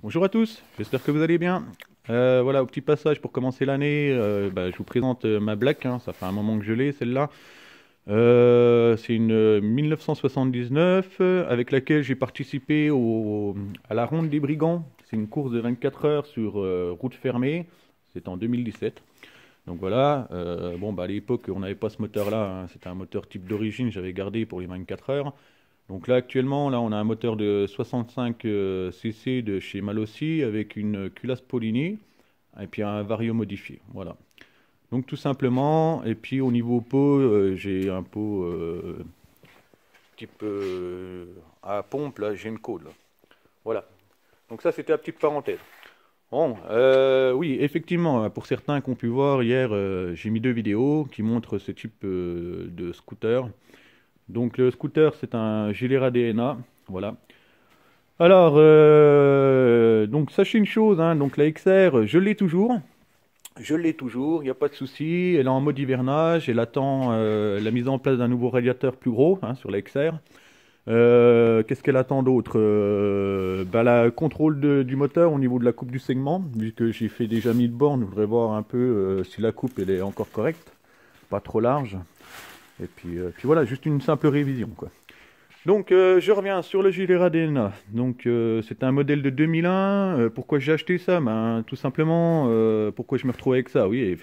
Bonjour à tous, j'espère que vous allez bien. Voilà, au petit passage pour commencer l'année, je vous présente ma Black, hein, ça fait un moment que je l'ai celle-là. C'est une 1979 avec laquelle j'ai participé à la Ronde des Brigands. C'est une course de 24 heures sur route fermée, c'est en 2017. Donc voilà, à l'époque on n'avait pas ce moteur-là, hein, c'était un moteur type d'origine, j'avais gardé pour les 24 heures. Donc là actuellement, là on a un moteur de 65 cc de chez Malossi avec une culasse Polini et puis un vario modifié. Voilà. Donc tout simplement, et puis au niveau pot, j'ai un pot type à pompe, là j'ai une colle. Voilà. Donc ça c'était la petite parenthèse. Bon, oui, effectivement, pour certains qui ont pu voir hier, j'ai mis deux vidéos qui montrent ce type de scooter. Donc le scooter, c'est un Gilera DNA, voilà. Alors, donc sachez une chose, hein, donc la XR, je l'ai toujours, il n'y a pas de souci. Elle est en mode hivernage, elle attend la mise en place d'un nouveau radiateur plus gros hein, sur la XR. Qu'est-ce qu'elle attend d'autre la contrôle du moteur au niveau de la coupe du segment, vu que j'ai fait déjà 1000 bornes, je voudrais voir un peu si la coupe elle est encore correcte, pas trop large. Et puis voilà, juste une simple révision quoi. Donc je reviens sur le Gilera DNA. Donc c'est un modèle de 2001. Pourquoi j'ai acheté ça? Ben tout simplement pourquoi je me retrouve avec ça. Oui.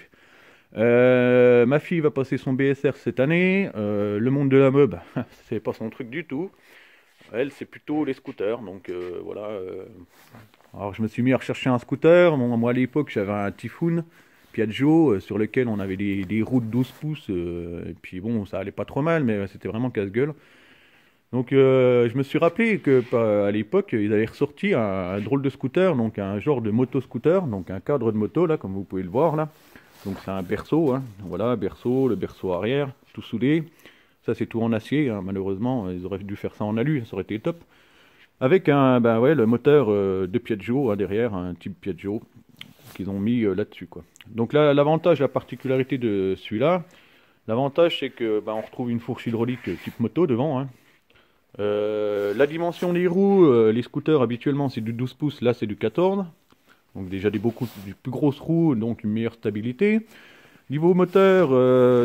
Ma fille va passer son BSR cette année. Le monde de la meub, c'est pas son truc du tout. Elle, c'est plutôt les scooters. Donc voilà. Alors je me suis mis à rechercher un scooter. Bon, moi à l'époque j'avais un Typhoon Piaggio sur lequel on avait des roues de 12 pouces. Et puis bon, ça allait pas trop mal, mais c'était vraiment casse-gueule. Donc je me suis rappelé que à l'époque ils avaient ressorti un drôle de scooter, donc un genre de moto-scooter, donc un cadre de moto là, comme vous pouvez le voir là. Donc c'est un berceau, hein. Voilà, berceau, le berceau arrière, tout soudé. Ça c'est tout en acier, hein. Malheureusement ils auraient dû faire ça en alu, ça aurait été top. Avec le moteur de Piaggio hein, derrière, un type Piaggio qu'ils ont mis là-dessus quoi. Donc là l'avantage, la particularité de celui-là, l'avantage c'est que on retrouve une fourche hydraulique type moto devant, hein. La dimension des roues, les scooters habituellement c'est du 12 pouces, là c'est du 14. Donc déjà des plus grosses roues, donc une meilleure stabilité. Niveau moteur,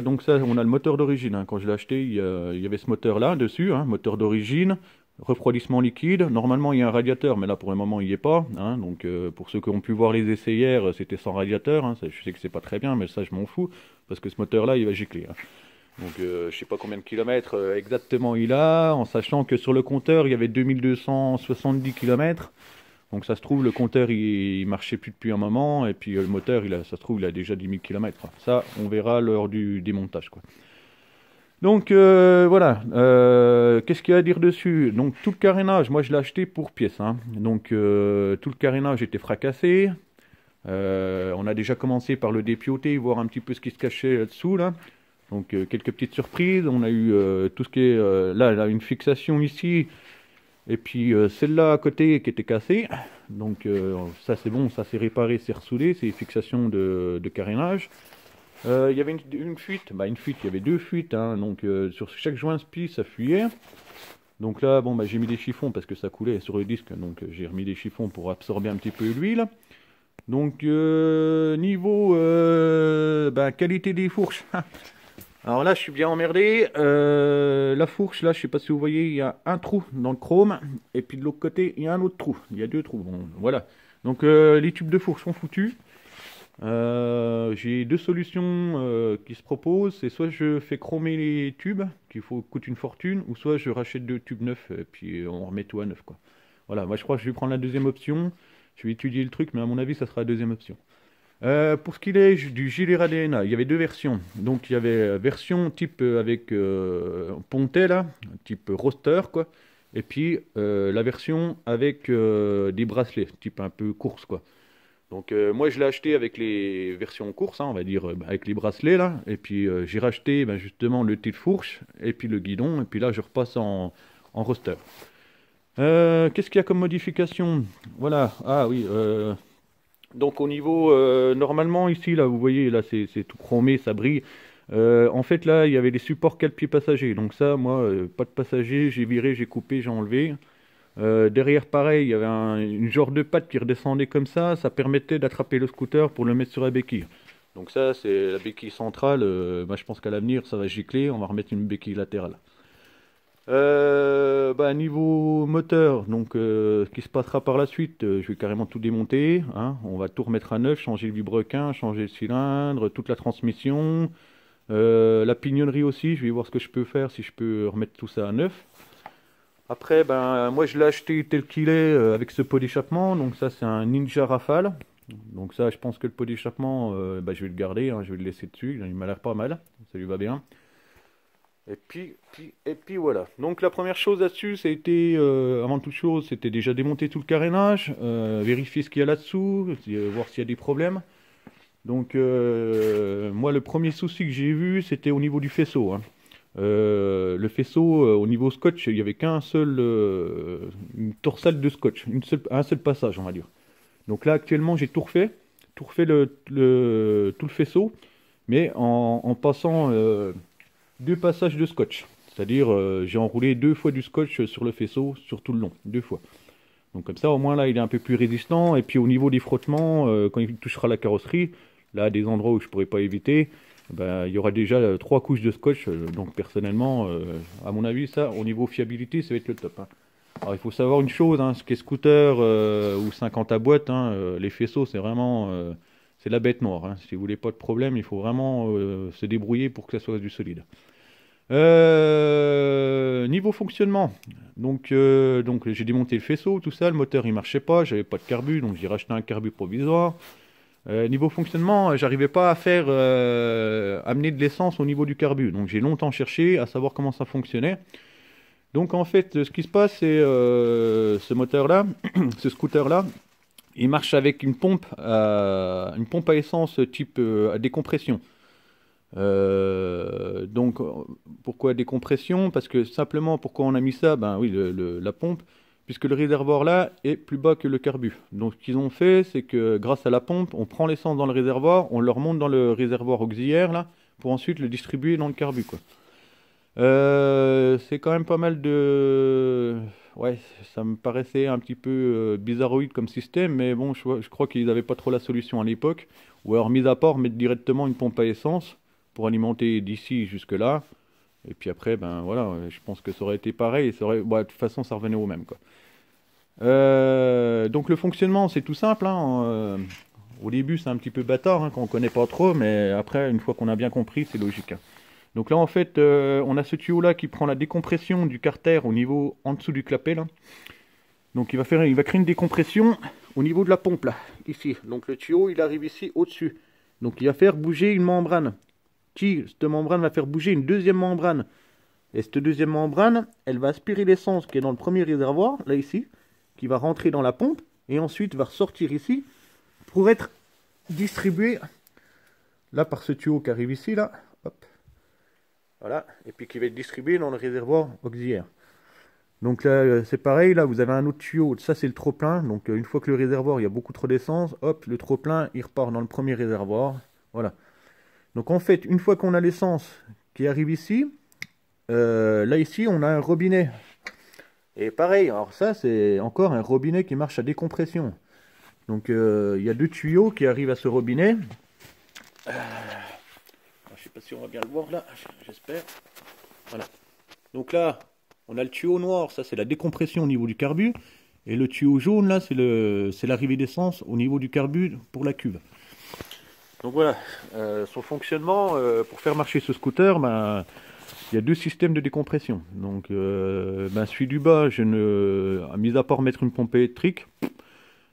donc ça on a le moteur d'origine, hein. Quand je l'ai acheté, il y avait ce moteur là dessus, hein, moteur d'origine, refroidissement liquide. Normalement il y a un radiateur, mais là pour le moment il n'y est pas, hein. Donc pour ceux qui ont pu voir les essais hier, c'était sans radiateur, hein. Ça, je sais que c'est pas très bien, mais ça je m'en fous, parce que ce moteur là il va gicler, hein. Donc je sais pas combien de kilomètres exactement il a, en sachant que sur le compteur il y avait 2270 kilomètres. Donc ça se trouve le compteur il marchait plus depuis un moment et puis le moteur ça se trouve il a déjà 10 000 kilomètres. Ça on verra lors du démontage quoi. Donc voilà, qu'est-ce qu'il y a à dire dessus? Donc tout le carénage, moi je l'ai acheté pour pièce, hein. Donc tout le carénage était fracassé. On a déjà commencé par le dépioter, voir un petit peu ce qui se cachait là-dessous là. Donc quelques petites surprises, on a eu tout ce qui est là, une fixation ici, et puis celle-là à côté qui était cassée. Donc ça c'est bon, ça c'est réparé, c'est ressoudé, c'est fixation de carénage. Il y avait une fuite, il y avait deux fuites, hein, donc sur chaque joint spi ça fuyait. Donc là j'ai mis des chiffons parce que ça coulait sur le disque, donc j'ai remis des chiffons pour absorber un petit peu l'huile. Donc niveau qualité des fourches. Alors là, je suis bien emmerdé. La fourche, là, je sais pas si vous voyez, il y a un trou dans le chrome. Et puis de l'autre côté, il y a un autre trou. Il y a deux trous. Bon, voilà. Donc les tubes de fourche sont foutus. J'ai deux solutions qui se proposent. C'est soit je fais chromer les tubes, coûte une fortune, ou soit je rachète deux tubes neufs et puis on remet tout à neuf, quoi. Voilà, moi je crois que je vais prendre la deuxième option. Je vais étudier le truc, mais à mon avis, ça sera la deuxième option. Pour ce qui est du Gilera DNA, il y avait deux versions. Donc il y avait version type avec pontet là, type roster quoi. Et puis la version avec des bracelets, type un peu course quoi. Donc moi je l'ai acheté avec les versions course, hein, on va dire avec les bracelets là. Et puis j'ai racheté justement le type fourche et puis le guidon. Et puis là je repasse en roster. Qu'est-ce qu'il y a comme modification? Voilà. Ah oui. Donc au niveau, normalement ici, là, vous voyez, là c'est tout chromé, ça brille. En fait là, il y avait les supports 4 pieds passagers. Donc ça, moi, pas de passagers, j'ai viré, j'ai coupé, j'ai enlevé. Derrière, pareil, il y avait une genre de patte qui redescendait comme ça permettait d'attraper le scooter pour le mettre sur la béquille. Donc ça, c'est la béquille centrale. Bah, je pense qu'à l'avenir, ça va gicler, on va remettre une béquille latérale. Bah, niveau moteur, donc ce qui se passera par la suite, je vais carrément tout démonter, hein. On va tout remettre à neuf, changer le vilebrequin, changer le cylindre, toute la transmission, la pignonnerie aussi. Je vais voir ce que je peux faire, si je peux remettre tout ça à neuf. Après, ben moi je l'ai acheté tel qu'il est avec ce pot d'échappement. Donc ça c'est un Ninja Rafale. Donc ça, je pense que le pot d'échappement, bah, je vais le garder, hein, je vais le laisser dessus. Il m'a l'air pas mal, ça lui va bien. Et puis voilà. Donc la première chose là-dessus, ça a été, avant toute chose, c'était déjà démonter tout le carénage, vérifier ce qu'il y a là-dessous, voir s'il y a des problèmes. Donc moi le premier souci que j'ai vu, c'était au niveau du faisceau, hein. Le faisceau, au niveau scotch, il n'y avait qu'un seul, une torsade de scotch, un seul passage, on va dire. Donc là actuellement j'ai tout refait tout le faisceau, mais en passant deux passages de scotch. C'est-à-dire, j'ai enroulé deux fois du scotch sur le faisceau, sur tout le long, deux fois. Donc comme ça, au moins là, il est un peu plus résistant. Et puis au niveau des frottements, quand il touchera la carrosserie, là, des endroits où je pourrais pas éviter, ben, il y aura déjà trois couches de scotch. Donc personnellement, à mon avis, ça, au niveau fiabilité, ça va être le top, hein. Alors il faut savoir une chose, hein, ce qui est scooter ou 50 à boîte, hein, les faisceaux, c'est vraiment, c'est la bête noire, hein. Si vous voulez pas de problème, il faut vraiment se débrouiller pour que ça soit du solide. Niveau fonctionnement, donc j'ai démonté le faisceau, tout ça, le moteur il marchait pas, j'avais pas de carbu, donc j'ai racheté un carbu provisoire. Niveau fonctionnement, j'arrivais pas à faire amener de l'essence au niveau du carbu, donc j'ai longtemps cherché à savoir comment ça fonctionnait. Donc en fait, ce qui se passe, c'est ce moteur-là, ce scooter-là, il marche avec une pompe à essence type à décompression. Donc, pourquoi décompression? Parce que simplement, pourquoi on a mis ça? Ben oui, la pompe, puisque le réservoir là est plus bas que le carbu. Donc, ce qu'ils ont fait, c'est que grâce à la pompe, on prend l'essence dans le réservoir, on le remonte dans le réservoir auxiliaire là, pour ensuite le distribuer dans le carbu, quoi. C'est quand même pas mal de... Ouais, ça me paraissait un petit peu bizarroïde comme système, mais bon, je crois qu'ils n'avaient pas trop la solution à l'époque. Ou alors, mis à part, mettre directement une pompe à essence pour alimenter d'ici jusque là. Et puis après, ben voilà, je pense que ça aurait été pareil. Ouais, de toute façon, ça revenait au même, quoi. Donc le fonctionnement, c'est tout simple, hein. Au début, c'est un petit peu bâtard, hein, quand on connaît pas trop, mais après, une fois qu'on a bien compris, c'est logique, hein. Donc là, en fait, on a ce tuyau-là qui prend la décompression du carter au niveau en dessous du clapet, là. Donc il va créer une décompression au niveau de la pompe, là, ici. Donc le tuyau, il arrive ici, au-dessus. Donc il va faire bouger une membrane. Cette membrane va faire bouger une deuxième membrane. Et cette deuxième membrane, elle va aspirer l'essence qui est dans le premier réservoir, là, ici, qui va rentrer dans la pompe, et ensuite va ressortir ici, pour être distribuée, là, par ce tuyau qui arrive ici, là. Hop. Voilà, et puis qui va être distribué dans le réservoir auxiliaire. Donc là, c'est pareil, là vous avez un autre tuyau, ça c'est le trop-plein. Donc une fois que le réservoir, il y a beaucoup trop d'essence, hop, le trop-plein, il repart dans le premier réservoir. Voilà. Donc en fait, une fois qu'on a l'essence qui arrive ici, là ici, on a un robinet. Et pareil, alors ça c'est encore un robinet qui marche à décompression. Donc il y a deux tuyaux qui arrivent à ce robinet. Je sais pas si on va bien le voir là, j'espère. Voilà. Donc là, on a le tuyau noir, ça c'est la décompression au niveau du carbu. Et le tuyau jaune là, c'est l'arrivée d'essence au niveau du carbu pour la cuve. Donc voilà, son fonctionnement, pour faire marcher ce scooter, ben, il y a deux systèmes de décompression. Donc ben, celui du bas, mis à part mettre une pompe électrique,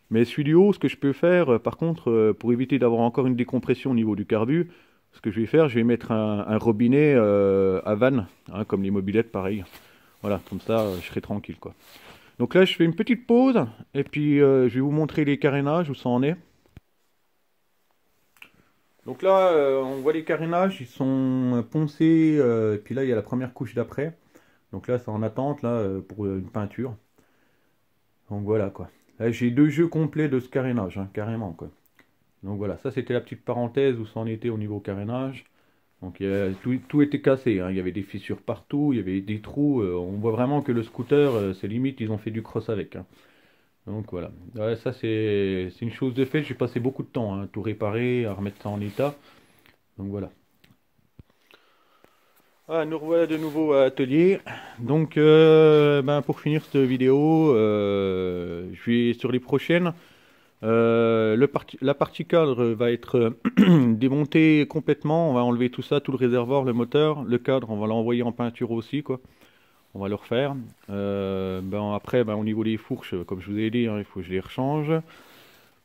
mais celui du haut, ce que je peux faire, par contre, pour éviter d'avoir encore une décompression au niveau du carbu, ce que je vais faire, je vais mettre un robinet à vanne, hein, comme les mobylettes, pareil. Voilà, comme ça, je serai tranquille, quoi. Donc là, je fais une petite pause, et puis je vais vous montrer les carénages, où ça en est. Donc là, on voit les carénages, ils sont poncés, et puis là, il y a la première couche d'après. Donc là, c'est en attente, là, pour une peinture. Donc voilà, quoi. Là, j'ai deux jeux complets de ce carénage, hein, carrément, quoi. Donc voilà, ça c'était la petite parenthèse où ça en était au niveau carénage. Donc tout était cassé, hein. Il y avait des fissures partout, il y avait des trous. On voit vraiment que le scooter, c'est limite, ils ont fait du cross avec, hein. Donc voilà. Ouais, ça c'est une chose de fait. J'ai passé beaucoup de temps, hein, à tout réparer, à remettre ça en état. Donc voilà. Ah, nous revoilà de nouveau à l'atelier. Donc ben, pour finir cette vidéo, je vais sur les prochaines. La partie cadre va être démontée complètement. On va enlever tout ça, tout le réservoir, le moteur, le cadre, on va l'envoyer en peinture aussi, quoi. On va le refaire. Ben, après, ben, au niveau des fourches, comme je vous ai dit, hein, il faut que je les rechange.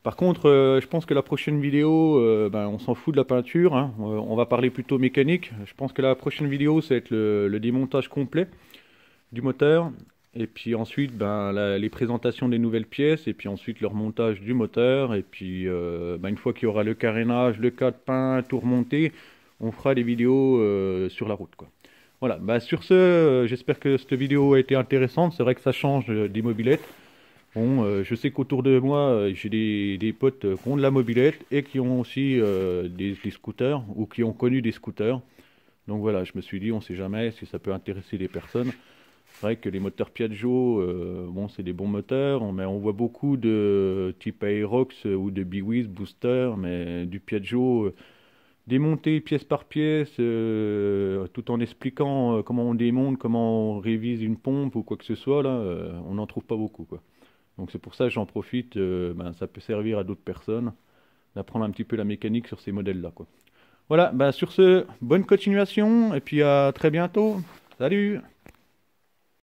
Par contre, je pense que la prochaine vidéo, ben, on s'en fout de la peinture, hein. On va parler plutôt mécanique. Je pense que la prochaine vidéo, ça va être le démontage complet du moteur. Et puis ensuite, ben, les présentations des nouvelles pièces. Et puis ensuite, le remontage du moteur. Et puis, ben, une fois qu'il y aura le carénage, le cadre peint, tout remonté, on fera des vidéos sur la route, quoi. Voilà, ben, sur ce, j'espère que cette vidéo a été intéressante. C'est vrai que ça change des mobylettes. Bon, je sais qu'autour de moi, j'ai des potes qui ont de la mobilette et qui ont aussi des scooters ou qui ont connu des scooters. Donc voilà, je me suis dit, on sait jamais si ça peut intéresser les personnes. C'est vrai que les moteurs Piaggio, bon, c'est des bons moteurs, mais on voit beaucoup de type Aerox ou de Biwiz, Booster, mais du Piaggio démonté pièce par pièce, tout en expliquant comment on démonte, comment on révise une pompe ou quoi que ce soit, là, on n'en trouve pas beaucoup, quoi. Donc c'est pour ça que j'en profite, ben, ça peut servir à d'autres personnes d'apprendre un petit peu la mécanique sur ces modèles-là, quoi. Voilà, ben, sur ce, bonne continuation et puis à très bientôt. Salut!